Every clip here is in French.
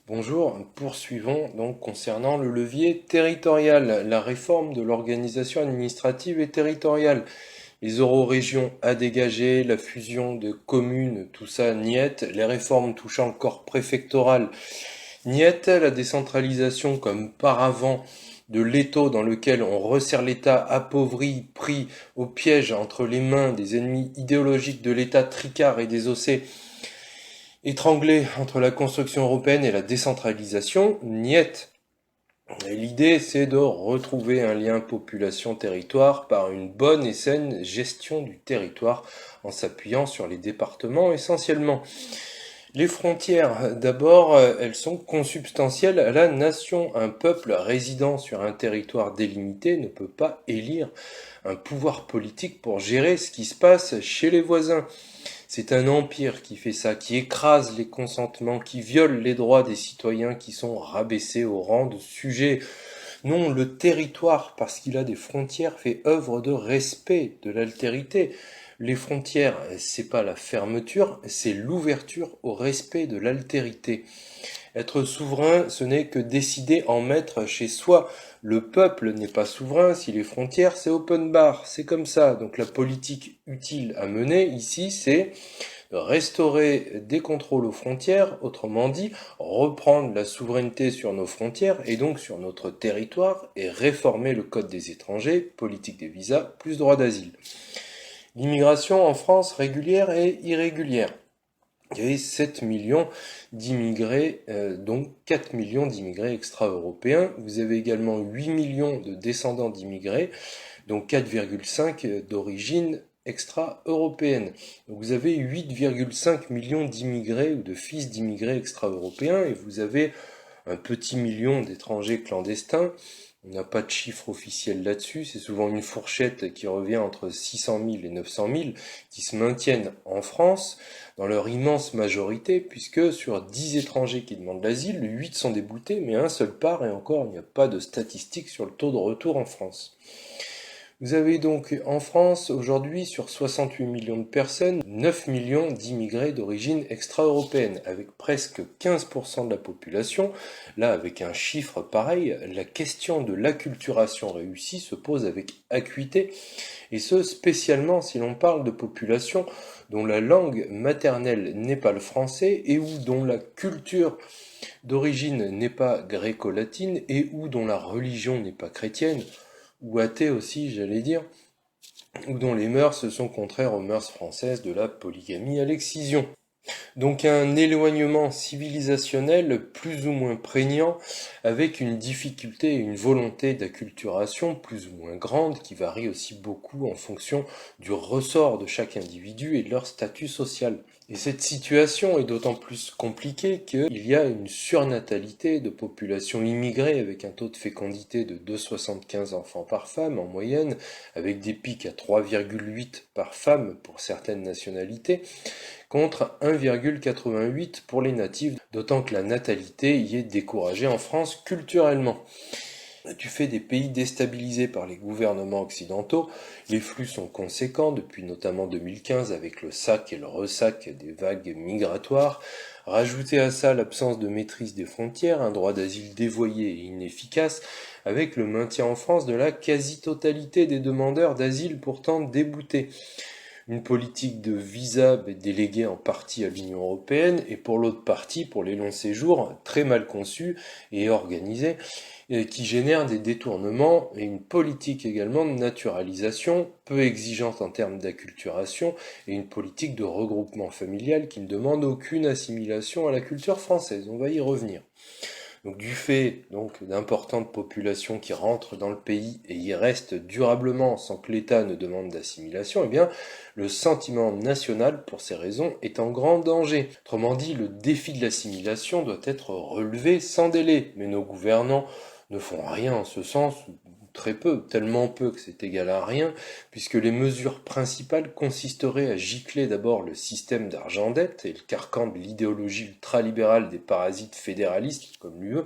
Bonjour, poursuivons donc concernant le levier territorial, la réforme de l'organisation administrative et territoriale. Les eurorégions à dégager, la fusion de communes, tout ça niette, les réformes touchant le corps préfectoral niette, la décentralisation comme paravent de l'étau dans lequel on resserre l'État appauvri, pris au piège entre les mains des ennemis idéologiques de l'État tricard et désossé, étranglé entre la construction européenne et la décentralisation, niette. Et l'idée, c'est de retrouver un lien population-territoire par une bonne et saine gestion du territoire en s'appuyant sur les départements essentiellement. Les frontières, d'abord, elles sont consubstantielles à la nation. Un peuple résidant sur un territoire délimité ne peut pas élire un pouvoir politique pour gérer ce qui se passe chez les voisins. C'est un empire qui fait ça, qui écrase les consentements, qui viole les droits des citoyens qui sont rabaissés au rang de sujets. Non, le territoire, parce qu'il a des frontières, fait œuvre de respect de l'altérité. Les frontières, c'est pas la fermeture, c'est l'ouverture au respect de l'altérité. Être souverain, ce n'est que décider en maître chez soi. Le peuple n'est pas souverain si les frontières, c'est open bar. C'est comme ça. Donc la politique utile à mener ici, c'est restaurer des contrôles aux frontières, autrement dit, reprendre la souveraineté sur nos frontières et donc sur notre territoire et réformer le code des étrangers, politique des visas, plus droit d'asile. L'immigration en France régulière et irrégulière. Il y avait 7 millions d'immigrés, donc 4 millions d'immigrés extra-européens. Vous avez également 8 millions de descendants d'immigrés, donc 4,5 d'origine extra-européenne. Donc vous avez 8,5 millions d'immigrés ou de fils d'immigrés extra-européens et vous avez un petit million d'étrangers clandestins. On n'a pas de chiffre officiel là-dessus, c'est souvent une fourchette qui revient entre 600 000 et 900 000 qui se maintiennent en France dans leur immense majorité, puisque sur 10 étrangers qui demandent l'asile, 8 sont déboutés, mais un seul part, et encore il n'y a pas de statistiques sur le taux de retour en France. Vous avez donc en France aujourd'hui sur 68 millions de personnes, 9 millions d'immigrés d'origine extra-européenne, avec presque 15% de la population. Là, avec un chiffre pareil, la question de l'acculturation réussie se pose avec acuité, et ce spécialement si l'on parle de populations dont la langue maternelle n'est pas le français et ou dont la culture d'origine n'est pas gréco-latine et ou dont la religion n'est pas chrétienne, ou athée aussi, j'allais dire, ou dont les mœurs sont contraires aux mœurs françaises de la polygamie à l'excision. Donc un éloignement civilisationnel plus ou moins prégnant, avec une difficulté et une volonté d'acculturation plus ou moins grande, qui varie aussi beaucoup en fonction du ressort de chaque individu et de leur statut social. Et cette situation est d'autant plus compliquée qu'il y a une surnatalité de population immigrée avec un taux de fécondité de 2,75 enfants par femme en moyenne, avec des pics à 3,8 par femme pour certaines nationalités, contre 1,88 pour les natifs, d'autant que la natalité y est découragée en France culturellement. Du fait des pays déstabilisés par les gouvernements occidentaux, les flux sont conséquents depuis notamment 2015 avec le sac et le ressac des vagues migratoires. Rajoutez à ça l'absence de maîtrise des frontières, un droit d'asile dévoyé et inefficace, avec le maintien en France de la quasi-totalité des demandeurs d'asile pourtant déboutés. Une politique de visa déléguée en partie à l'Union européenne et pour l'autre partie, pour les longs séjours, très mal conçue et organisée, qui génère des détournements et une politique également de naturalisation peu exigeante en termes d'acculturation et une politique de regroupement familial qui ne demande aucune assimilation à la culture française. On va y revenir. Donc du fait d'importantes populations qui rentrent dans le pays et y restent durablement sans que l'État ne demande d'assimilation, eh bien le sentiment national pour ces raisons est en grand danger. Autrement dit, le défi de l'assimilation doit être relevé sans délai, mais nos gouvernants ne font rien en ce sens, très peu, tellement peu que c'est égal à rien, puisque les mesures principales consisteraient à gicler d'abord le système d'argent-dette et le carcan de l'idéologie ultralibérale des parasites fédéralistes comme l'UE,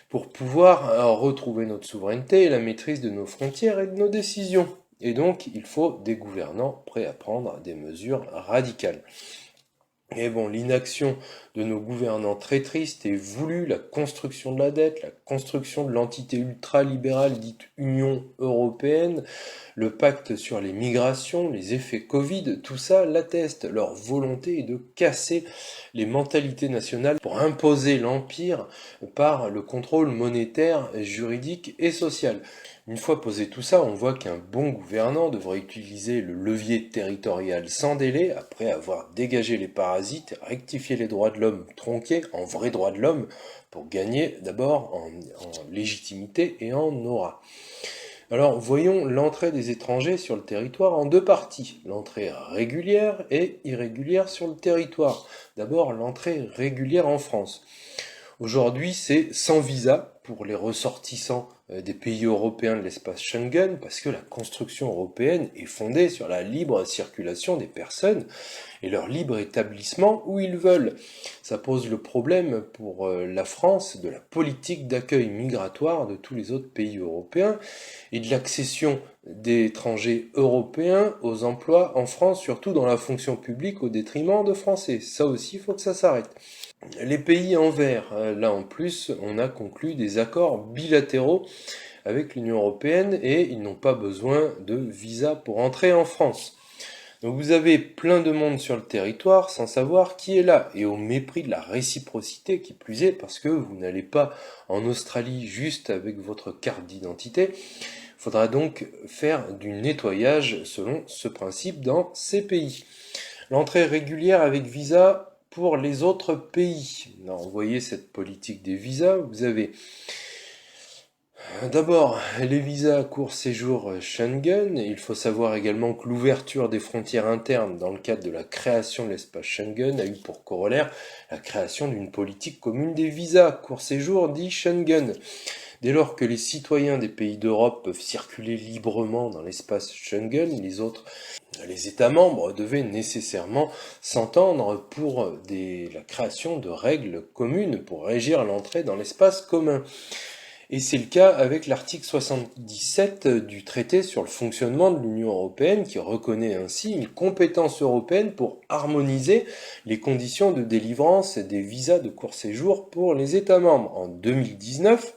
pour pouvoir retrouver notre souveraineté et la maîtrise de nos frontières et de nos décisions. Et donc, il faut des gouvernants prêts à prendre des mesures radicales. Et bon, l'inaction de nos gouvernants très triste et voulue, la construction de la dette, la construction de l'entité ultralibérale dite Union européenne, le pacte sur les migrations, les effets Covid, tout ça l'atteste. Leur volonté est de casser les mentalités nationales pour imposer l'empire par le contrôle monétaire, juridique et social. Une fois posé tout ça, on voit qu'un bon gouvernant devrait utiliser le levier territorial sans délai, après avoir dégagé les parasites, rectifié les droits de l'homme tronqués en vrais droits de l'homme, pour gagner d'abord en légitimité et en aura. Alors voyons l'entrée des étrangers sur le territoire en deux parties, l'entrée régulière et irrégulière sur le territoire. D'abord l'entrée régulière en France. Aujourd'hui, c'est sans visa pour les ressortissants des pays européens de l'espace Schengen, parce que la construction européenne est fondée sur la libre circulation des personnes et leur libre établissement où ils veulent. Ça pose le problème pour la France de la politique d'accueil migratoire de tous les autres pays européens et de l'accession des étrangers européens aux emplois en France, surtout dans la fonction publique au détriment de Français. Ça aussi, il faut que ça s'arrête. Les pays en vert, là en plus, on a conclu des accords bilatéraux avec l'Union européenne et ils n'ont pas besoin de visa pour entrer en France. Donc vous avez plein de monde sur le territoire sans savoir qui est là, et au mépris de la réciprocité qui plus est, parce que vous n'allez pas en Australie juste avec votre carte d'identité. Il faudra donc faire du nettoyage selon ce principe dans ces pays. L'entrée régulière avec visa pour les autres pays. Alors, vous voyez cette politique des visas, vous avez d'abord les visas court séjour Schengen. Il faut savoir également que l'ouverture des frontières internes dans le cadre de la création de l'espace Schengen a eu pour corollaire la création d'une politique commune des visas court séjour dit Schengen. Dès lors que les citoyens des pays d'Europe peuvent circuler librement dans l'espace Schengen, les États membres devaient nécessairement s'entendre pour la création de règles communes pour régir l'entrée dans l'espace commun. Et c'est le cas avec l'article 77 du traité sur le fonctionnement de l'Union européenne qui reconnaît ainsi une compétence européenne pour harmoniser les conditions de délivrance des visas de court séjour pour les États membres. En 2019,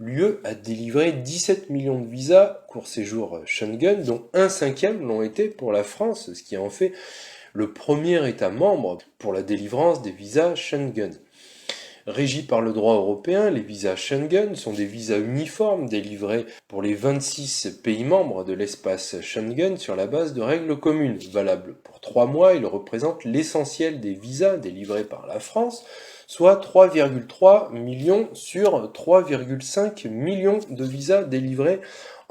l'UE a délivré 17 millions de visas court séjour Schengen, dont 1/5 l'ont été pour la France, ce qui en fait le premier État membre pour la délivrance des visas Schengen. Régis par le droit européen, les visas Schengen sont des visas uniformes délivrés pour les 26 pays membres de l'espace Schengen sur la base de règles communes. Valables pour 3 mois, ils représentent l'essentiel des visas délivrés par la France, soit 3,3 millions sur 3,5 millions de visas délivrés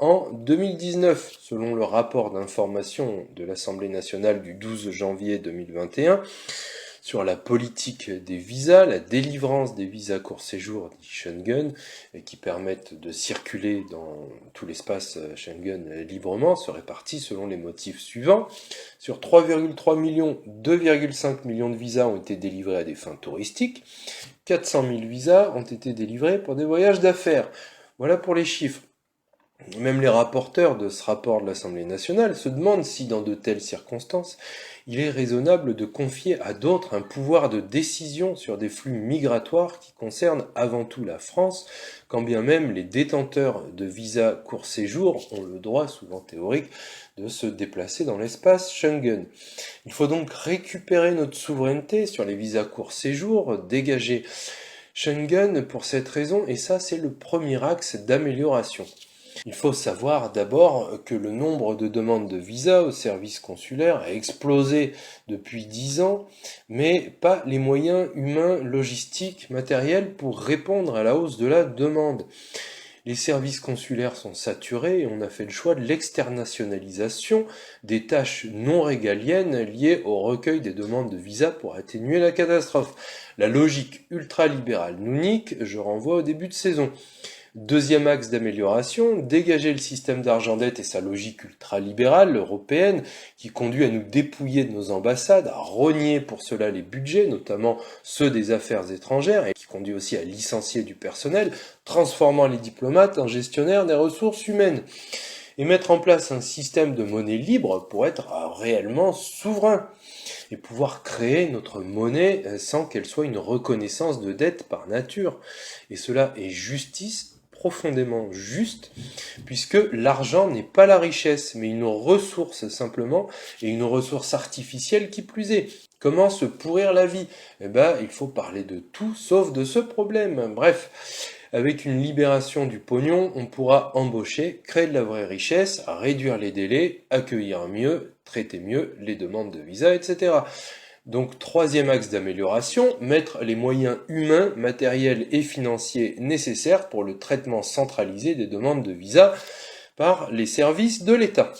en 2019, selon le rapport d'information de l'Assemblée nationale du 12 janvier 2021. Sur la politique des visas, la délivrance des visas court séjour dit Schengen, qui permettent de circuler dans tout l'espace Schengen librement, se répartit selon les motifs suivants. Sur 3,3 millions, 2,5 millions de visas ont été délivrés à des fins touristiques, 400 000 visas ont été délivrés pour des voyages d'affaires. Voilà pour les chiffres. Même les rapporteurs de ce rapport de l'Assemblée nationale se demandent si, dans de telles circonstances, il est raisonnable de confier à d'autres un pouvoir de décision sur des flux migratoires qui concernent avant tout la France, quand bien même les détenteurs de visas court séjour ont le droit, souvent théorique, de se déplacer dans l'espace Schengen. Il faut donc récupérer notre souveraineté sur les visas court séjour, dégager Schengen pour cette raison, et ça c'est le premier axe d'amélioration. Il faut savoir d'abord que le nombre de demandes de visa au service consulaire a explosé depuis 10 ans, mais pas les moyens humains, logistiques, matériels pour répondre à la hausse de la demande. Les services consulaires sont saturés et on a fait le choix de l'externalisation des tâches non régaliennes liées au recueil des demandes de visa pour atténuer la catastrophe. La logique ultralibérale nous nique, je renvoie au début de saison. Deuxième axe d'amélioration, dégager le système d'argent-dette et sa logique ultralibérale européenne qui conduit à nous dépouiller de nos ambassades, à rogner pour cela les budgets, notamment ceux des affaires étrangères, et qui conduit aussi à licencier du personnel, transformant les diplomates en gestionnaires des ressources humaines. et mettre en place un système de monnaie libre pour être réellement souverain et pouvoir créer notre monnaie sans qu'elle soit une reconnaissance de dette par nature. Et cela est justice, profondément juste, puisque l'argent n'est pas la richesse, mais une ressource simplement, et une ressource artificielle qui plus est. Comment se pourrir la vie? Eh ben, il faut parler de tout sauf de ce problème. Bref, avec une libération du pognon, on pourra embaucher, créer de la vraie richesse, réduire les délais, accueillir mieux, traiter mieux les demandes de visa, etc. Donc, troisième axe d'amélioration, mettre les moyens humains, matériels et financiers nécessaires pour le traitement centralisé des demandes de visa par les services de l'État.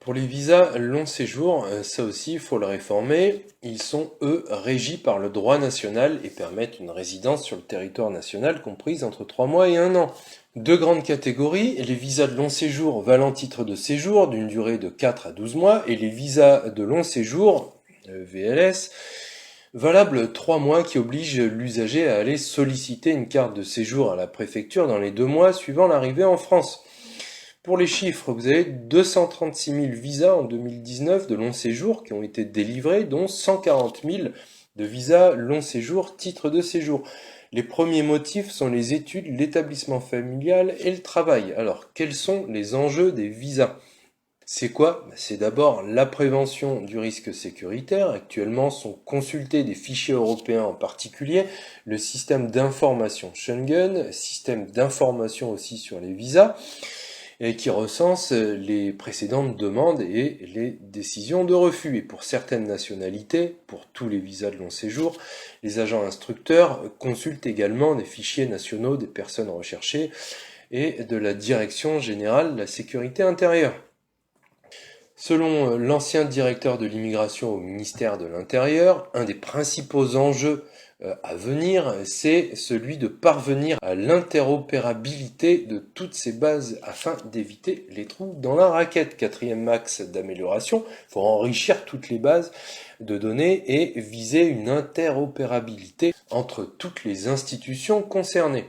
Pour les visas long séjour, ça aussi, il faut le réformer. Ils sont, eux, régis par le droit national et permettent une résidence sur le territoire national comprise entre 3 mois et 1 an. Deux grandes catégories, les visas de long séjour valant titre de séjour d'une durée de 4 à 12 mois et les visas de long séjour, VLS, valables 3 mois qui obligent l'usager à aller solliciter une carte de séjour à la préfecture dans les 2 mois suivant l'arrivée en France. Pour les chiffres, vous avez 236 000 visas en 2019 de long séjour qui ont été délivrés, dont 140 000 de visas long séjour, titre de séjour. Les premiers motifs sont les études, l'établissement familial et le travail. Alors, quels sont les enjeux des visas ? C'est quoi? C'est d'abord la prévention du risque sécuritaire. Actuellement sont consultés des fichiers européens, en particulier le système d'information Schengen, système d'information aussi sur les visas, et qui recense les précédentes demandes et les décisions de refus. Et pour certaines nationalités, pour tous les visas de long séjour, les agents instructeurs consultent également des fichiers nationaux des personnes recherchées et de la Direction générale de la sécurité intérieure. Selon l'ancien directeur de l'immigration au ministère de l'Intérieur, un des principaux enjeux à venir, c'est celui de parvenir à l'interopérabilité de toutes ces bases afin d'éviter les trous dans la raquette. Quatrième axe d'amélioration, il faut enrichir toutes les bases de données et viser une interopérabilité entre toutes les institutions concernées.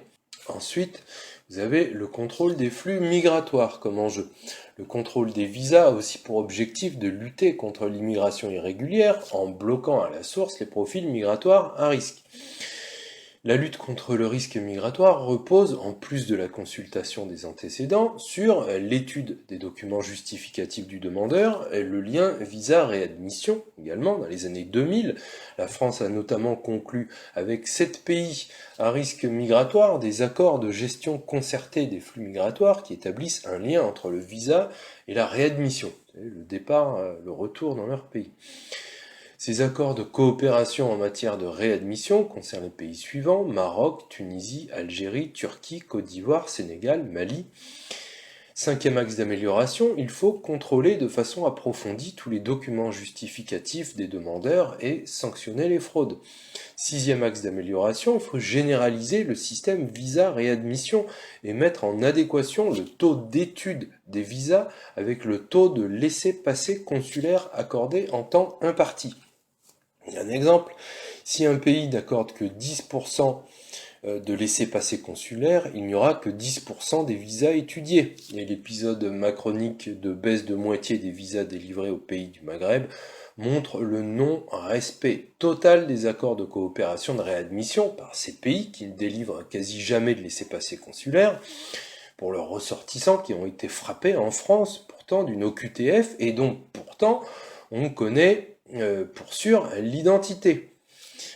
Ensuite, vous avez le contrôle des flux migratoires comme enjeu. Le contrôle des visas a aussi pour objectif de lutter contre l'immigration irrégulière en bloquant à la source les profils migratoires à risque. La lutte contre le risque migratoire repose, en plus de la consultation des antécédents, sur l'étude des documents justificatifs du demandeur, et le lien visa-réadmission également. Dans les années 2000, la France a notamment conclu avec 7 pays à risque migratoire des accords de gestion concertée des flux migratoires qui établissent un lien entre le visa et la réadmission, le départ, le retour dans leur pays. Ces accords de coopération en matière de réadmission concernent les pays suivants: Maroc, Tunisie, Algérie, Turquie, Côte d'Ivoire, Sénégal, Mali. Cinquième axe d'amélioration, il faut contrôler de façon approfondie tous les documents justificatifs des demandeurs et sanctionner les fraudes. Sixième axe d'amélioration, il faut généraliser le système visa-réadmission et mettre en adéquation le taux d'étude des visas avec le taux de laissez-passer consulaire accordé en temps imparti. Il y a un exemple, si un pays n'accorde que 10% de laissez-passer consulaire, il n'y aura que 10% des visas étudiés. Et l'épisode macronique de baisse de moitié des visas délivrés aux pays du Maghreb montre le non-respect total des accords de coopération de réadmission par ces pays qui ne délivrent quasi jamais de laissez-passer consulaires pour leurs ressortissants qui ont été frappés en France pourtant d'une OQTF et dont pourtant on connaît pour sûr l'identité.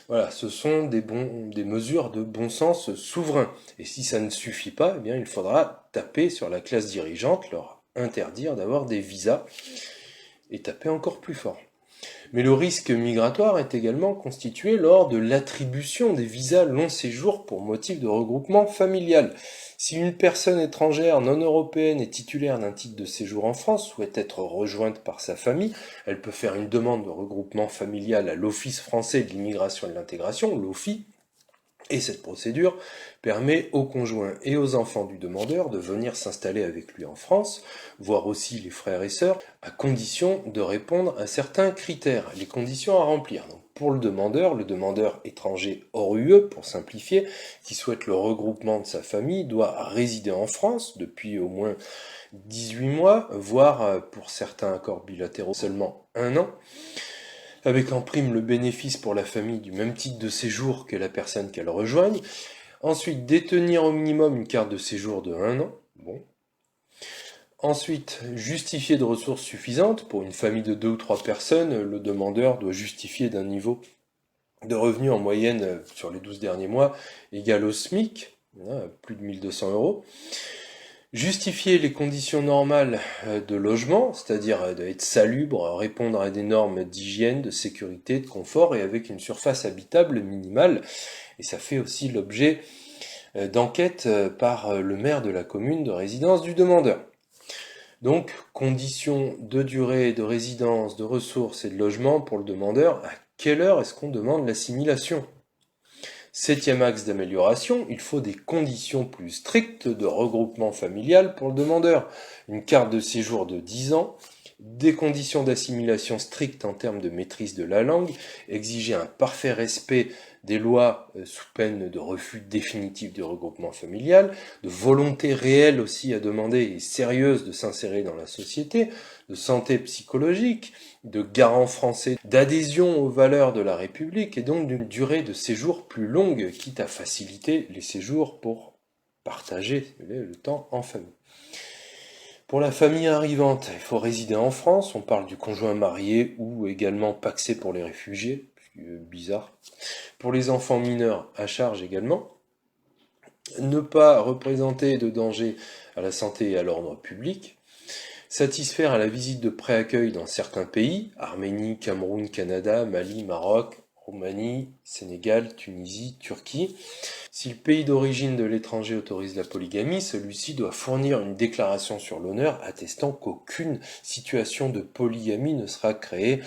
Voilà, ce sont des mesures de bon sens souverain. Et si ça ne suffit pas, eh bien, il faudra taper sur la classe dirigeante, leur interdire d'avoir des visas et taper encore plus fort. Mais le risque migratoire est également constitué lors de l'attribution des visas long séjour pour motif de regroupement familial. Si une personne étrangère non européenne est titulaire d'un titre de séjour en France, souhaite être rejointe par sa famille, elle peut faire une demande de regroupement familial à l'Office français de l'immigration et de l'intégration, l'OFII, Et cette procédure permet aux conjoints et aux enfants du demandeur de venir s'installer avec lui en France, voire aussi les frères et sœurs, à condition de répondre à certains critères, les conditions à remplir. Donc, pour le demandeur étranger hors UE, pour simplifier, qui souhaite le regroupement de sa famille, doit résider en France depuis au moins 18 mois, voire pour certains accords bilatéraux seulement 1 an, avec en prime le bénéfice pour la famille du même titre de séjour que la personne qu'elle rejoigne. Ensuite, détenir au minimum une carte de séjour de 1 an. Bon. Ensuite, justifier de ressources suffisantes. Pour une famille de 2 ou 3 personnes, le demandeur doit justifier d'un niveau de revenus en moyenne sur les 12 derniers mois égal au SMIC, plus de 1200 euros. Justifier les conditions normales de logement, c'est-à-dire d'être salubre, répondre à des normes d'hygiène, de sécurité, de confort et avec une surface habitable minimale. Et ça fait aussi l'objet d'enquêtes par le maire de la commune de résidence du demandeur. Donc, conditions de durée, de résidence, de ressources et de logement pour le demandeur. À quelle heure est-ce qu'on demande l'assimilation ? 7e axe d'amélioration, il faut des conditions plus strictes de regroupement familial pour le demandeur. Une carte de séjour de 10 ans, des conditions d'assimilation strictes en termes de maîtrise de la langue, exiger un parfait respect des lois sous peine de refus définitif du regroupement familial, de volonté réelle aussi à demander et sérieuse de s'insérer dans la société, de santé psychologique, de garant français, d'adhésion aux valeurs de la République et donc d'une durée de séjour plus longue, quitte à faciliter les séjours pour partager le temps en famille. Pour la famille arrivante, il faut résider en France, on parle du conjoint marié ou également pacsé pour les réfugiés, bizarre. Pour les enfants mineurs, à charge également. Ne pas représenter de danger à la santé et à l'ordre public. Satisfaire à la visite de pré-accueil dans certains pays, Arménie, Cameroun, Canada, Mali, Maroc, Roumanie, Sénégal, Tunisie, Turquie. Si le pays d'origine de l'étranger autorise la polygamie, celui-ci doit fournir une déclaration sur l'honneur attestant qu'aucune situation de polygamie ne sera créée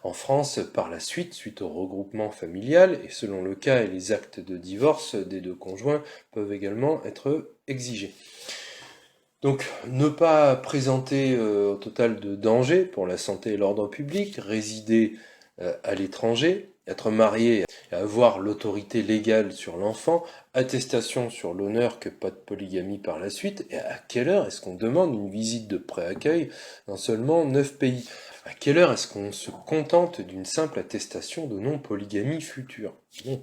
en France par la suite au regroupement familial, et selon le cas et les actes de divorce des deux conjoints peuvent également être exigés. Donc, ne pas présenter au total de danger pour la santé et l'ordre public, résider à l'étranger, être marié et avoir l'autorité légale sur l'enfant, attestation sur l'honneur que pas de polygamie par la suite, et à quelle heure est-ce qu'on demande une visite de pré-accueil dans seulement 9 pays ? À quelle heure est-ce qu'on se contente d'une simple attestation de non-polygamie future ? Bon.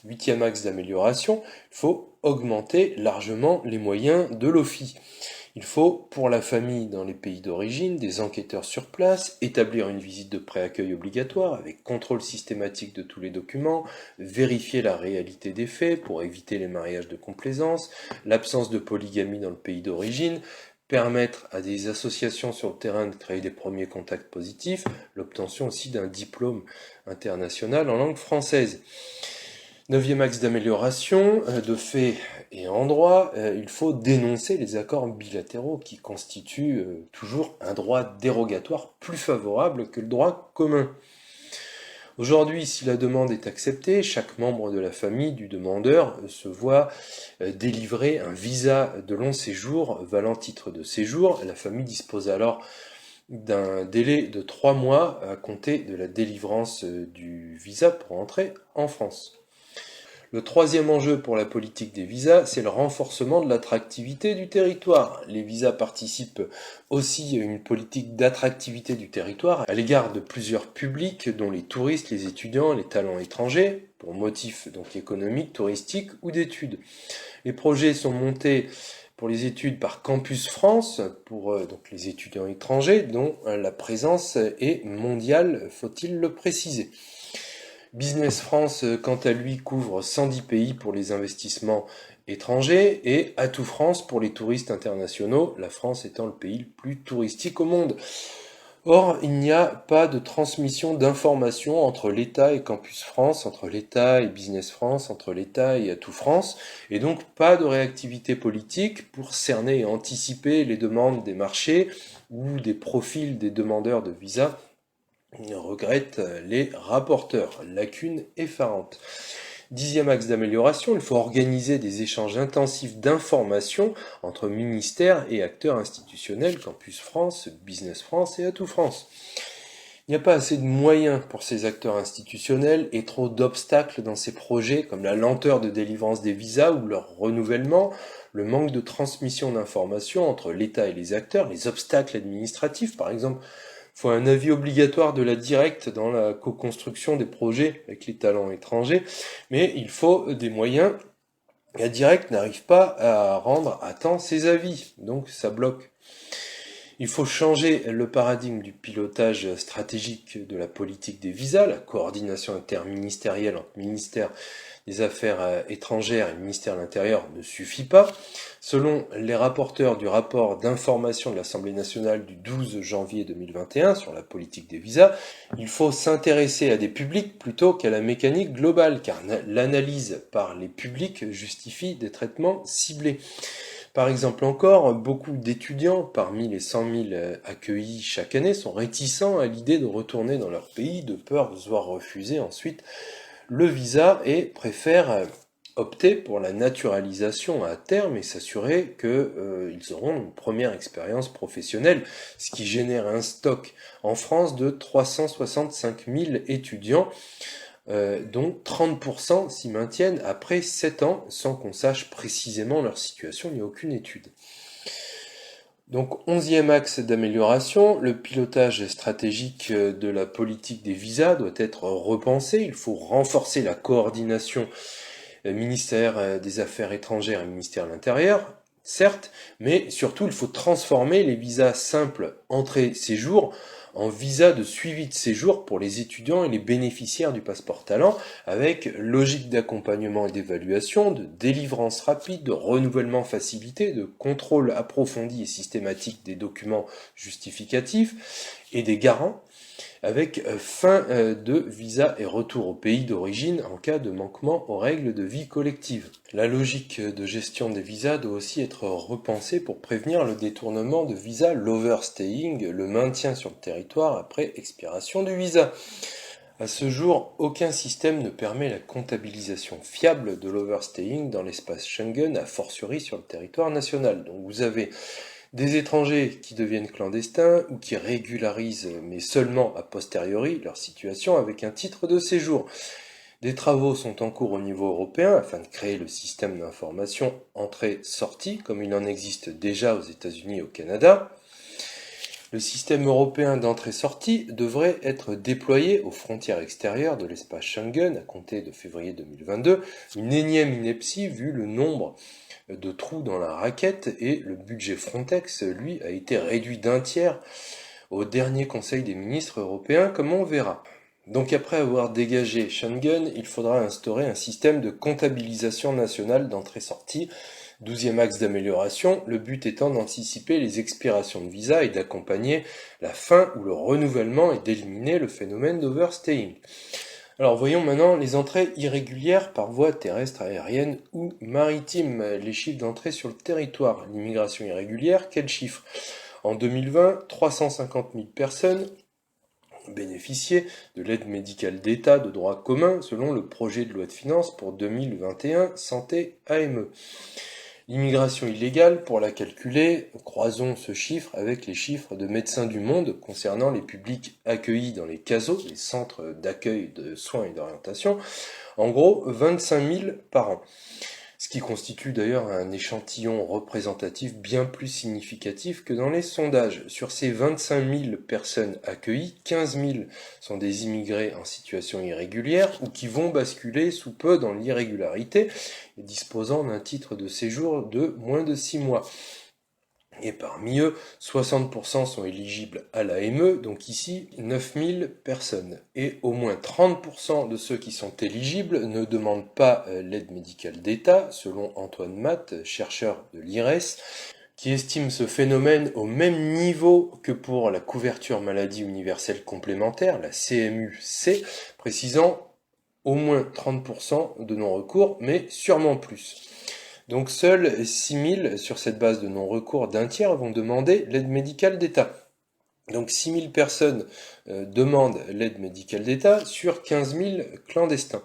8e axe d'amélioration, il faut augmenter largement les moyens de l'OFII. Il faut, pour la famille dans les pays d'origine, des enquêteurs sur place, établir une visite de pré-accueil obligatoire avec contrôle systématique de tous les documents, vérifier la réalité des faits pour éviter les mariages de complaisance, l'absence de polygamie dans le pays d'origine, permettre à des associations sur le terrain de créer des premiers contacts positifs, l'obtention aussi d'un diplôme international en langue française. 9e axe d'amélioration, de fait et en droit, il faut dénoncer les accords bilatéraux qui constituent toujours un droit dérogatoire plus favorable que le droit commun. Aujourd'hui, si la demande est acceptée, chaque membre de la famille du demandeur se voit délivrer un visa de long séjour valant titre de séjour. La famille dispose alors d'un délai de 3 mois à compter de la délivrance du visa pour entrer en France. Le 3e enjeu pour la politique des visas, c'est le renforcement de l'attractivité du territoire. Les visas participent aussi à une politique d'attractivité du territoire à l'égard de plusieurs publics, dont les touristes, les étudiants, les talents étrangers, pour motifs donc économiques, touristiques ou d'études. Les projets sont montés pour les études par Campus France, pour donc les étudiants étrangers, dont la présence est mondiale, faut-il le préciser. Business France, quant à lui, couvre 110 pays pour les investissements étrangers et Atout France pour les touristes internationaux, la France étant le pays le plus touristique au monde. Or, il n'y a pas de transmission d'informations entre l'État et Campus France, entre l'État et Business France, entre l'État et Atout France, et donc pas de réactivité politique pour cerner et anticiper les demandes des marchés ou des profils des demandeurs de visa, regrettent les rapporteurs. Lacune effarante. 10e axe d'amélioration, il faut organiser des échanges intensifs d'informations entre ministères et acteurs institutionnels, Campus France, Business France et Atout France. Il n'y a pas assez de moyens pour ces acteurs institutionnels et trop d'obstacles dans ces projets comme la lenteur de délivrance des visas ou leur renouvellement, le manque de transmission d'informations entre l'État et les acteurs, les obstacles administratifs par exemple. Il faut un avis obligatoire de la directe dans la co-construction des projets avec les talents étrangers, mais il faut des moyens. La directe n'arrive pas à rendre à temps ses avis, donc ça bloque. Il faut changer le paradigme du pilotage stratégique de la politique des visas, la coordination interministérielle entre ministère des Affaires étrangères et le ministère de l'Intérieur ne suffit pas. Selon les rapporteurs du rapport d'information de l'Assemblée nationale du 12 janvier 2021 sur la politique des visas, il faut s'intéresser à des publics plutôt qu'à la mécanique globale, car l'analyse par les publics justifie des traitements ciblés. Par exemple encore, beaucoup d'étudiants, parmi les 100 000 accueillis chaque année, sont réticents à l'idée de retourner dans leur pays de peur de se voir refuser ensuite le visa et préfèrent opter pour la naturalisation à terme et s'assurer qu'ils auront une première expérience professionnelle, ce qui génère un stock en France de 365 000 étudiants, dont 30% s'y maintiennent après 7 ans sans qu'on sache précisément leur situation ni aucune étude. Donc 11e axe d'amélioration, le pilotage stratégique de la politique des visas doit être repensé. Il faut renforcer la coordination ministère des Affaires étrangères et ministère de l'Intérieur, certes, mais surtout il faut transformer les visas simples entrée-séjour en visas de suivi de séjour pour les étudiants et les bénéficiaires du passeport talent, avec logique d'accompagnement et d'évaluation, de délivrance rapide, de renouvellement facilité, de contrôle approfondi et systématique des documents justificatifs et des garants, avec fin de visa et retour au pays d'origine en cas de manquement aux règles de vie collective. La logique de gestion des visas doit aussi être repensée pour prévenir le détournement de visa, l'overstaying, le maintien sur le territoire après expiration du visa. À ce jour, aucun système ne permet la comptabilisation fiable de l'overstaying dans l'espace Schengen, a fortiori sur le territoire national. Donc vous avez des étrangers qui deviennent clandestins ou qui régularisent, mais seulement a posteriori, leur situation avec un titre de séjour. Des travaux sont en cours au niveau européen afin de créer le système d'information entrée-sortie, comme il en existe déjà aux États-Unis et au Canada. Le système européen d'entrée-sortie devrait être déployé aux frontières extérieures de l'espace Schengen à compter de février 2022, une énième ineptie vu le nombre de trous dans la raquette et le budget Frontex, lui, a été réduit d'un tiers au dernier Conseil des ministres européens, comme on verra. Donc après avoir dégagé Schengen, il faudra instaurer un système de comptabilisation nationale d'entrée-sortie, 12e axe d'amélioration, le but étant d'anticiper les expirations de visa et d'accompagner la fin ou le renouvellement et d'éliminer le phénomène d'overstaying. Alors voyons maintenant les entrées irrégulières par voie terrestre, aérienne ou maritime. Les chiffres d'entrée sur le territoire. L'immigration irrégulière, quels chiffres? En 2020, 350 000 personnes bénéficiaient de l'aide médicale d'État de droit commun selon le projet de loi de finances pour 2021 Santé AME. L'immigration illégale, pour la calculer, croisons ce chiffre avec les chiffres de Médecins du Monde concernant les publics accueillis dans les CASO, les centres d'accueil de soins et d'orientation, en gros 25 000 par an. Ce qui constitue d'ailleurs un échantillon représentatif bien plus significatif que dans les sondages. Sur ces 25 000 personnes accueillies, 15 000 sont des immigrés en situation irrégulière ou qui vont basculer sous peu dans l'irrégularité, disposant d'un titre de séjour de moins de 6 mois. Et parmi eux, 60% sont éligibles à l'AME, donc ici 9000 personnes. Et au moins 30% de ceux qui sont éligibles ne demandent pas l'aide médicale d'État, selon Antoine Matt, chercheur de l'IRES, qui estime ce phénomène au même niveau que pour la couverture maladie universelle complémentaire, la CMU-C, précisant au moins 30% de non-recours, mais sûrement plus. Donc seuls 6000 sur cette base de non-recours d'un tiers vont demander l'aide médicale d'État. Donc 6000 personnes demandent l'aide médicale d'État sur 15 000 clandestins.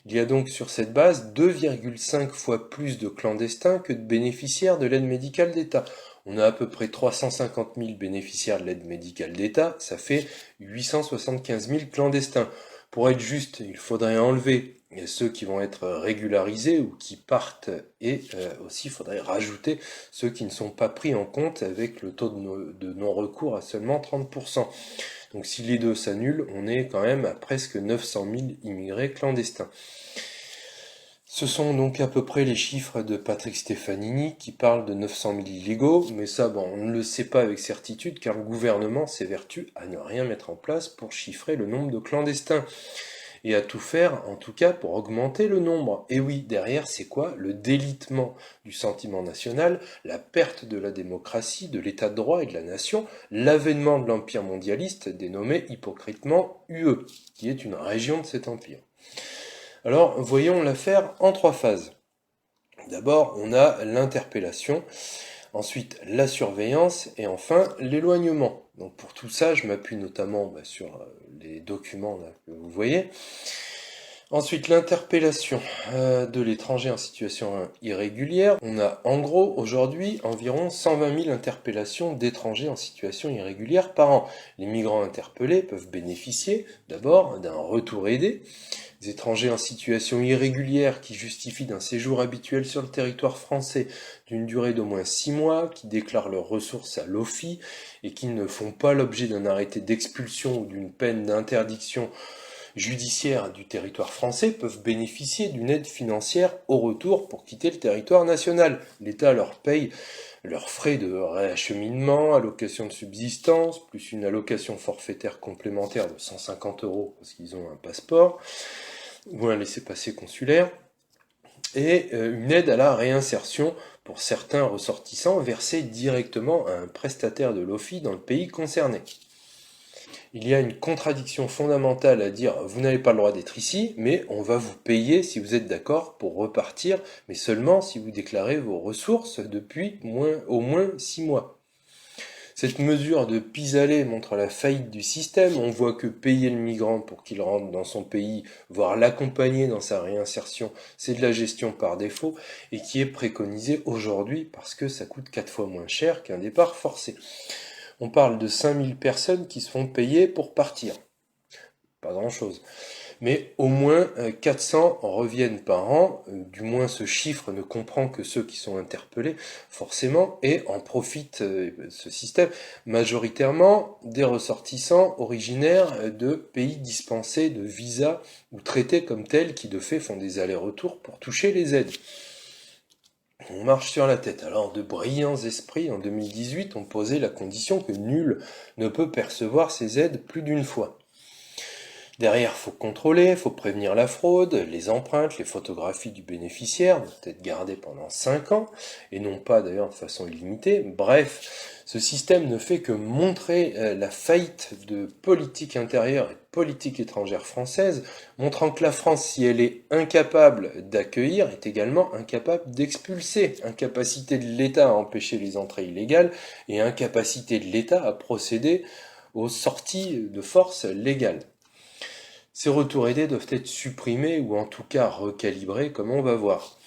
Il y a donc sur cette base 2,5 fois plus de clandestins que de bénéficiaires de l'aide médicale d'État. On a à peu près 350 000 bénéficiaires de l'aide médicale d'État, ça fait 875 000 clandestins. Pour être juste, il faudrait enlever ceux qui vont être régularisés ou qui partent et aussi il faudrait rajouter ceux qui ne sont pas pris en compte avec le taux de non-recours à seulement 30%. Donc si les deux s'annulent, on est quand même à presque 900 000 immigrés clandestins. Ce sont donc à peu près les chiffres de Patrick Stefanini qui parle de 900 000 illégaux, mais ça, bon, on ne le sait pas avec certitude car le gouvernement s'évertue à ne rien mettre en place pour chiffrer le nombre de clandestins et à tout faire, en tout cas, pour augmenter le nombre. Et oui, derrière, c'est quoi? Le délitement du sentiment national, la perte de la démocratie, de l'état de droit et de la nation, l'avènement de l'empire mondialiste dénommé hypocritement UE, qui est une région de cet empire. Alors, voyons l'affaire en trois phases. D'abord, on a l'interpellation, ensuite la surveillance et enfin l'éloignement. Donc pour tout ça, je m'appuie notamment sur les documents là, que vous voyez. Ensuite, l'interpellation de l'étranger en situation irrégulière. On a en gros aujourd'hui environ 120 000 interpellations d'étrangers en situation irrégulière par an. Les migrants interpellés peuvent bénéficier d'abord d'un retour aidé. Les étrangers en situation irrégulière qui justifient d'un séjour habituel sur le territoire français d'une durée d'au moins 6 mois, qui déclarent leurs ressources à l'OFII et qui ne font pas l'objet d'un arrêté d'expulsion ou d'une peine d'interdiction judiciaires du territoire français peuvent bénéficier d'une aide financière au retour pour quitter le territoire national. L'État leur paye leurs frais de réacheminement, allocation de subsistance, plus une allocation forfaitaire complémentaire de 150 € parce qu'ils ont un passeport ou un laissez-passer consulaire, et une aide à la réinsertion pour certains ressortissants versée directement à un prestataire de l'OFII dans le pays concerné. Il y a une contradiction fondamentale à dire vous n'avez pas le droit d'être ici, mais on va vous payer si vous êtes d'accord pour repartir, mais seulement si vous déclarez vos ressources depuis au moins 6 mois. Cette mesure de pis-aller montre la faillite du système. On voit que payer le migrant pour qu'il rentre dans son pays, voire l'accompagner dans sa réinsertion, c'est de la gestion par défaut et qui est préconisée aujourd'hui parce que ça coûte 4 fois moins cher qu'un départ forcé. On parle de 5000 personnes qui se font payer pour partir. Pas grand-chose. Mais au moins 400 reviennent par an, du moins ce chiffre ne comprend que ceux qui sont interpellés, forcément, et en profite ce système majoritairement des ressortissants originaires de pays dispensés de visas ou traités comme tels qui de fait font des allers-retours pour toucher les aides. On marche sur la tête. Alors, de brillants esprits, en 2018, ont posé la condition que nul ne peut percevoir ces aides plus d'une fois. Derrière, faut contrôler, faut prévenir la fraude, les empreintes, les photographies du bénéficiaire doivent être gardées pendant 5 ans, et non pas d'ailleurs de façon illimitée. Bref, ce système ne fait que montrer la faillite de politique intérieure et de politique étrangère française, montrant que la France, si elle est incapable d'accueillir, est également incapable d'expulser. Incapacité de l'État à empêcher les entrées illégales et incapacité de l'État à procéder aux sorties de force légales. Ces retours aidés doivent être supprimés ou en tout cas recalibrés comme on va voir.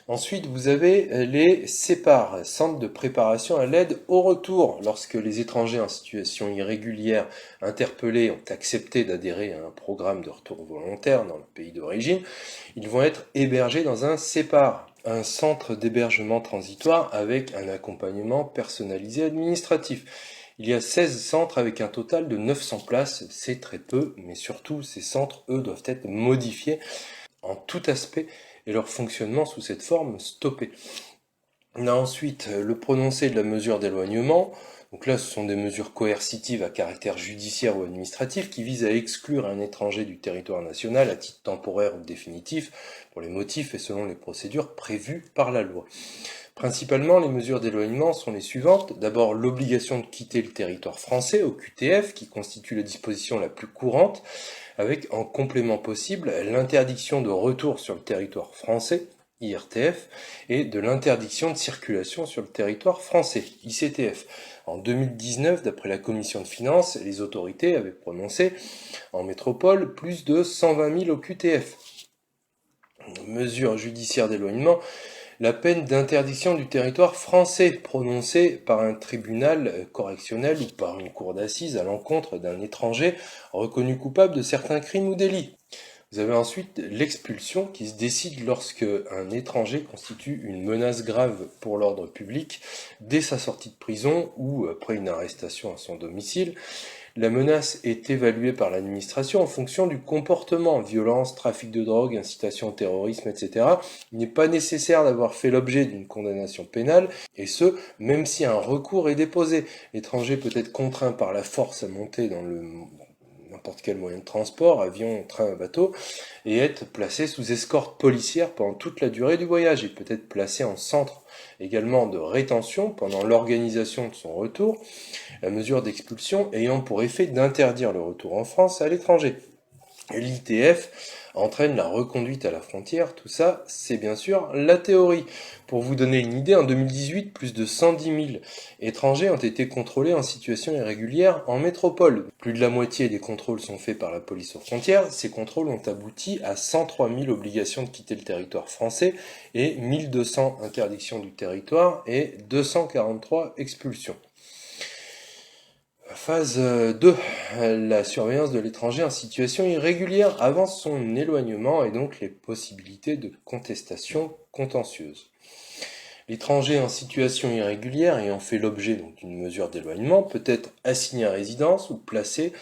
Ensuite, vous avez les CEPAR, Centres de préparation à l'aide au retour. Lorsque les étrangers en situation irrégulière interpellés ont accepté d'adhérer à un programme de retour volontaire dans le pays d'origine, ils vont être hébergés dans un CEPAR, un centre d'hébergement transitoire avec un accompagnement personnalisé administratif. Il y a 16 centres avec un total de 900 places, c'est très peu, mais surtout ces centres, eux, doivent être modifiés en tout aspect et leur fonctionnement sous cette forme stoppé. On a ensuite le prononcé de la mesure d'éloignement. Donc là, ce sont des mesures coercitives à caractère judiciaire ou administratif qui visent à exclure un étranger du territoire national à titre temporaire ou définitif pour les motifs et selon les procédures prévues par la loi. Principalement, les mesures d'éloignement sont les suivantes. D'abord, l'obligation de quitter le territoire français au QTF, qui constitue la disposition la plus courante, avec en complément possible l'interdiction de retour sur le territoire français, IRTF, et de l'interdiction de circulation sur le territoire français, ICTF. En 2019, d'après la Commission de finances, les autorités avaient prononcé en métropole plus de 120 000 au QTF. Mesure judiciaire d'éloignement, la peine d'interdiction du territoire français prononcée par un tribunal correctionnel ou par une cour d'assises à l'encontre d'un étranger reconnu coupable de certains crimes ou délits. Vous avez ensuite l'expulsion qui se décide lorsque un étranger constitue une menace grave pour l'ordre public dès sa sortie de prison ou après une arrestation à son domicile. La menace est évaluée par l'administration en fonction du comportement, violence, trafic de drogue, incitation au terrorisme, etc. Il n'est pas nécessaire d'avoir fait l'objet d'une condamnation pénale, et ce, même si un recours est déposé. L'étranger peut être contraint par la force à monter dans n'importe quel moyen de transport, avion, train, bateau, et être placé sous escorte policière pendant toute la durée du voyage. Il peut être placé en centre également de rétention pendant l'organisation de son retour, la mesure d'expulsion ayant pour effet d'interdire le retour en France à l'étranger. L'ITF entraîne la reconduite à la frontière, tout ça, c'est bien sûr la théorie. Pour vous donner une idée, en 2018, plus de 110 000 étrangers ont été contrôlés en situation irrégulière en métropole. Plus de la moitié des contrôles sont faits par la police aux frontières. Ces contrôles ont abouti à 103 000 obligations de quitter le territoire français et 1200 interdictions du territoire et 243 expulsions. Phase 2. La surveillance de l'étranger en situation irrégulière avant son éloignement et donc les possibilités de contestation contentieuse. L'étranger en situation irrégulière ayant fait l'objet d'une mesure d'éloignement peut être assigné à résidence ou placé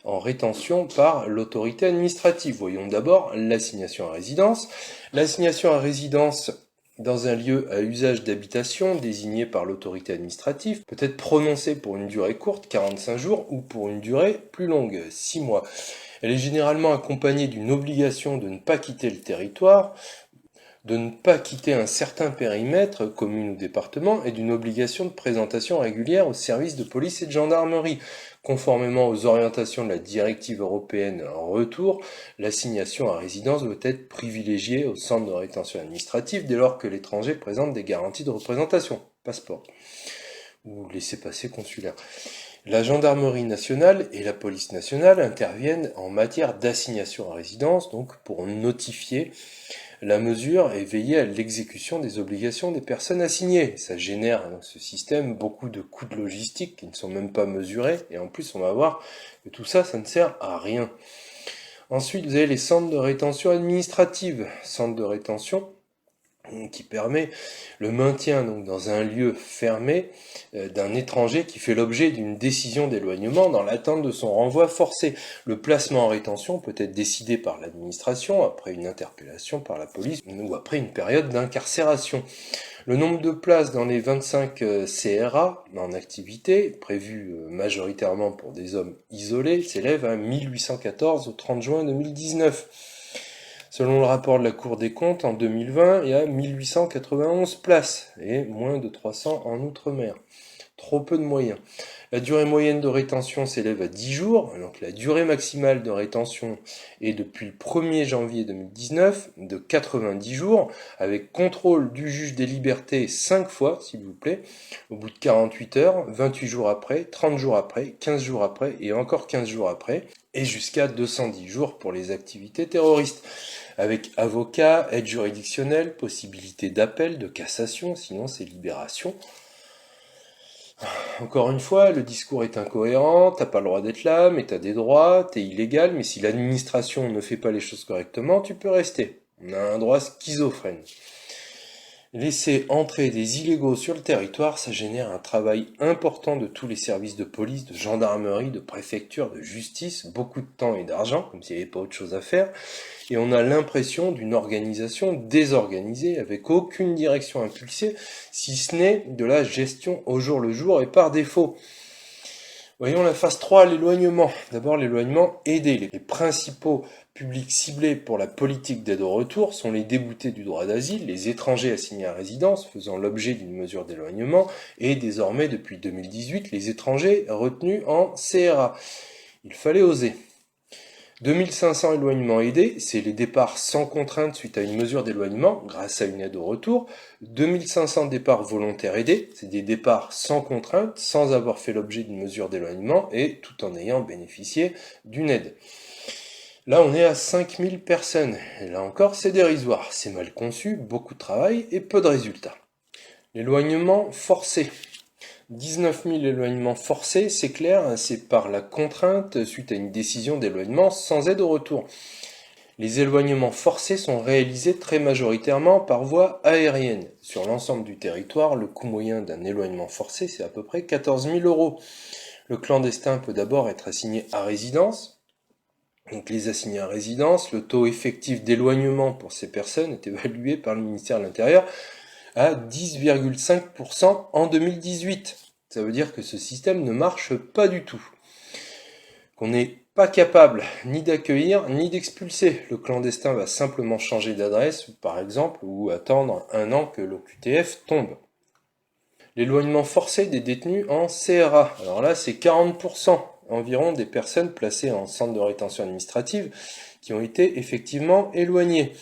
en rétention par l'autorité administrative. Voyons d'abord l'assignation à résidence. L'assignation à résidence dans un lieu à usage d'habitation désigné par l'autorité administrative peut être prononcée pour une durée courte, 45 jours, ou pour une durée plus longue, 6 mois. Elle est généralement accompagnée d'une obligation de ne pas quitter le territoire, de ne pas quitter un certain périmètre, commune ou département, et d'une obligation de présentation régulière aux services de police et de gendarmerie. Conformément aux orientations de la directive européenne en retour, l'assignation à résidence doit être privilégiée au centre de rétention administrative dès lors que l'étranger présente des garanties de représentation, passeport, ou laissez-passer consulaire. La gendarmerie nationale et la police nationale interviennent en matière d'assignation à résidence, donc pour notifier la mesure et veiller à l'exécution des obligations des personnes assignées. Ça génère dans ce système beaucoup de coûts de logistique qui ne sont même pas mesurés, et en plus on va voir que tout ça, ça ne sert à rien. Ensuite, vous avez les centres de rétention administrative. Centres de rétention qui permet le maintien donc dans un lieu fermé d'un étranger qui fait l'objet d'une décision d'éloignement dans l'attente de son renvoi forcé. Le placement en rétention peut être décidé par l'administration après une interpellation par la police ou après une période d'incarcération. Le nombre de places dans les 25 CRA en activité, prévues majoritairement pour des hommes isolés, s'élève à 1814 au 30 juin 2019. Selon le rapport de la Cour des comptes, en 2020, il y a 1891 places et moins de 300 en Outre-mer. Trop peu de moyens. La durée moyenne de rétention s'élève à 10 jours, donc la durée maximale de rétention est depuis le 1er janvier 2019 de 90 jours, avec contrôle du juge des libertés 5 fois, s'il vous plaît, au bout de 48 heures, 28 jours après, 30 jours après, 15 jours après et encore 15 jours après, et jusqu'à 210 jours pour les activités terroristes, avec avocat, aide juridictionnelle, possibilité d'appel, de cassation, sinon c'est libération. Encore une fois, le discours est incohérent, t'as pas le droit d'être là, mais t'as des droits, t'es illégal, mais si l'administration ne fait pas les choses correctement, tu peux rester. On a un droit schizophrène. Laisser entrer des illégaux sur le territoire, ça génère un travail important de tous les services de police, de gendarmerie, de préfecture, de justice, beaucoup de temps et d'argent, comme s'il n'y avait pas autre chose à faire, et on a l'impression d'une organisation désorganisée, avec aucune direction impulsée, si ce n'est de la gestion au jour le jour et par défaut. Voyons la phase 3, l'éloignement. D'abord l'éloignement aidé. Les principaux publics ciblés pour la politique d'aide au retour sont les déboutés du droit d'asile, les étrangers assignés à résidence faisant l'objet d'une mesure d'éloignement et désormais depuis 2018 les étrangers retenus en CRA. Il fallait oser. 2500 éloignements aidés, c'est les départs sans contrainte suite à une mesure d'éloignement grâce à une aide au retour. 2500 départs volontaires aidés, c'est des départs sans contrainte, sans avoir fait l'objet d'une mesure d'éloignement et tout en ayant bénéficié d'une aide. Là, on est à 5000 personnes. Et là encore, c'est dérisoire. C'est mal conçu, beaucoup de travail et peu de résultats. L'éloignement forcé. 19 000 éloignements forcés, c'est clair, c'est par la contrainte suite à une décision d'éloignement sans aide au retour. Les éloignements forcés sont réalisés très majoritairement par voie aérienne. Sur l'ensemble du territoire, le coût moyen d'un éloignement forcé, c'est à peu près 14 000 euros. Le clandestin peut d'abord être assigné à résidence. Donc les assignés à résidence, le taux effectif d'éloignement pour ces personnes est évalué par le ministère de l'Intérieur à 10,5% en 2018. Ça veut dire que ce système ne marche pas du tout. Qu'on n'est pas capable ni d'accueillir ni d'expulser. Le clandestin va simplement changer d'adresse, par exemple, ou attendre un an que l'OQTF tombe. L'éloignement forcé des détenus en CRA. Alors là, c'est 40% environ des personnes placées en centre de rétention administrative qui ont été effectivement éloignées.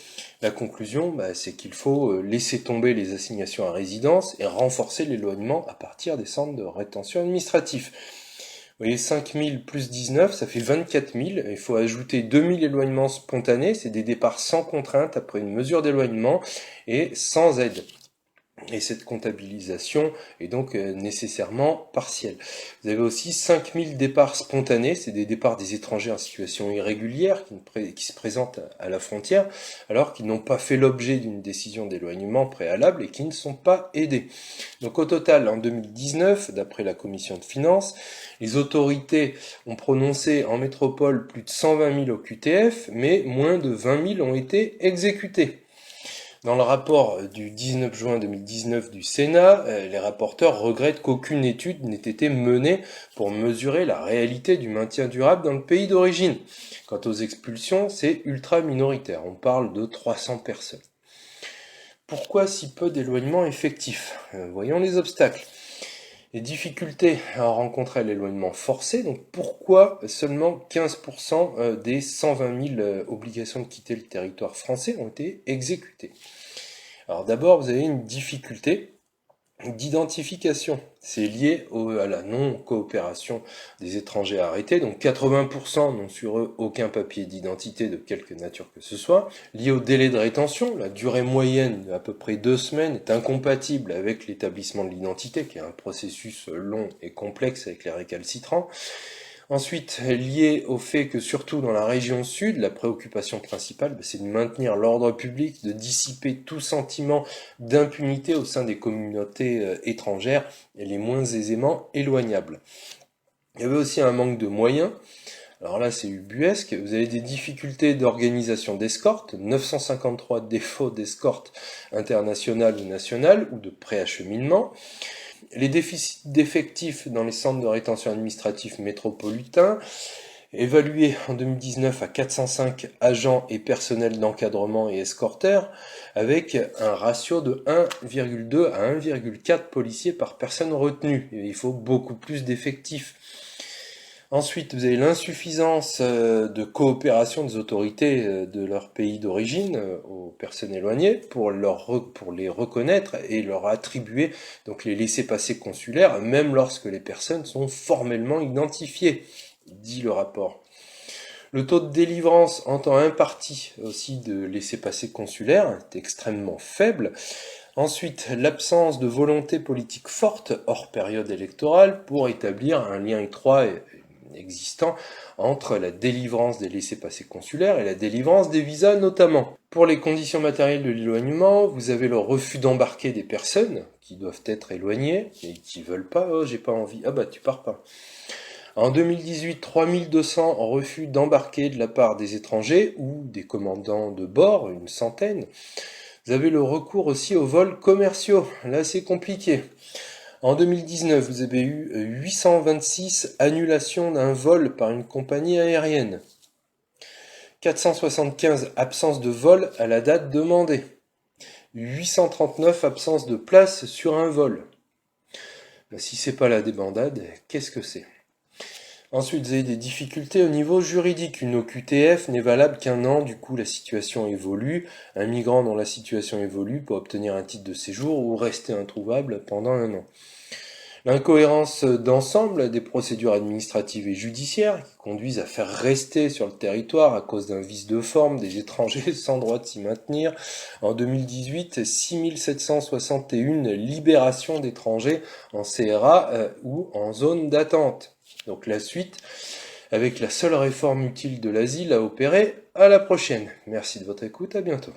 La conclusion, c'est qu'il faut laisser tomber les assignations à résidence et renforcer l'éloignement à partir des centres de rétention administrative. Vous voyez, 5000 plus 19, ça fait 24 000. Il faut ajouter 2000 éloignements spontanés, c'est des départs sans contrainte après une mesure d'éloignement et sans aide. Et cette comptabilisation est donc nécessairement partielle. Vous avez aussi 5000 départs spontanés, c'est des départs des étrangers en situation irrégulière qui se présentent à la frontière alors qu'ils n'ont pas fait l'objet d'une décision d'éloignement préalable et qui ne sont pas aidés. Donc au total, en 2019, d'après la commission de finances, les autorités ont prononcé en métropole plus de 120 000 OQTF, mais moins de 20 000 ont été exécutés. Dans le rapport du 19 juin 2019 du Sénat, les rapporteurs regrettent qu'aucune étude n'ait été menée pour mesurer la réalité du maintien durable dans le pays d'origine. Quant aux expulsions, c'est ultra minoritaire, on parle de 300 personnes. Pourquoi si peu d'éloignements effectifs ? Voyons les obstacles. Les difficultés à rencontrer l'éloignement forcé, donc pourquoi seulement 15% des 120 000 obligations de quitter le territoire français ont été exécutées ? Alors d'abord, vous avez une difficulté d'identification. C'est lié à la non-coopération des étrangers arrêtés, donc 80% n'ont sur eux aucun papier d'identité de quelque nature que ce soit. Lié au délai de rétention, la durée moyenne d'à peu près 2 semaines est incompatible avec l'établissement de l'identité, qui est un processus long et complexe avec les récalcitrants. Ensuite, lié au fait que surtout dans la région sud, la préoccupation principale, c'est de maintenir l'ordre public, de dissiper tout sentiment d'impunité au sein des communautés étrangères et les moins aisément éloignables. Il y avait aussi un manque de moyens. Alors là, c'est ubuesque. Vous avez des difficultés d'organisation d'escorte, 953 défauts d'escorte internationale ou nationale ou de préacheminement. Les déficits d'effectifs dans les centres de rétention administratifs métropolitains, évalués en 2019 à 405 agents et personnels d'encadrement et escorteurs, avec un ratio de 1,2 à 1,4 policiers par personne retenue. Et il faut beaucoup plus d'effectifs. Ensuite, vous avez l'insuffisance de coopération des autorités de leur pays d'origine aux personnes éloignées pour les reconnaître et leur attribuer donc les laissez-passer consulaires, même lorsque les personnes sont formellement identifiées, dit le rapport. Le taux de délivrance en temps imparti aussi de laissez-passer consulaires est extrêmement faible. Ensuite, l'absence de volonté politique forte hors période électorale pour établir un lien étroit existant entre la délivrance des laissez-passer consulaires et la délivrance des visas notamment. Pour les conditions matérielles de l'éloignement, vous avez le refus d'embarquer des personnes qui doivent être éloignées et qui veulent pas, j'ai pas envie, tu pars pas. En 2018, 3200 refus d'embarquer de la part des étrangers ou des commandants de bord, une centaine. Vous avez le recours aussi aux vols commerciaux, là c'est compliqué. En 2019, vous avez eu 826 annulations d'un vol par une compagnie aérienne. 475 absences de vol à la date demandée. 839 absences de place sur un vol. Si c'est pas la débandade, qu'est-ce que c'est ? Ensuite, vous avez des difficultés au niveau juridique. Une OQTF n'est valable qu'un an, du coup la situation évolue. Un migrant dont la situation évolue peut obtenir un titre de séjour ou rester introuvable pendant un an. L'incohérence d'ensemble des procédures administratives et judiciaires qui conduisent à faire rester sur le territoire à cause d'un vice de forme des étrangers sans droit de s'y maintenir. En 2018, 6761 libérations d'étrangers en CRA ou en zone d'attente. Donc la suite, avec la seule réforme utile de l'asile à opérer, à la prochaine. Merci de votre écoute, à bientôt.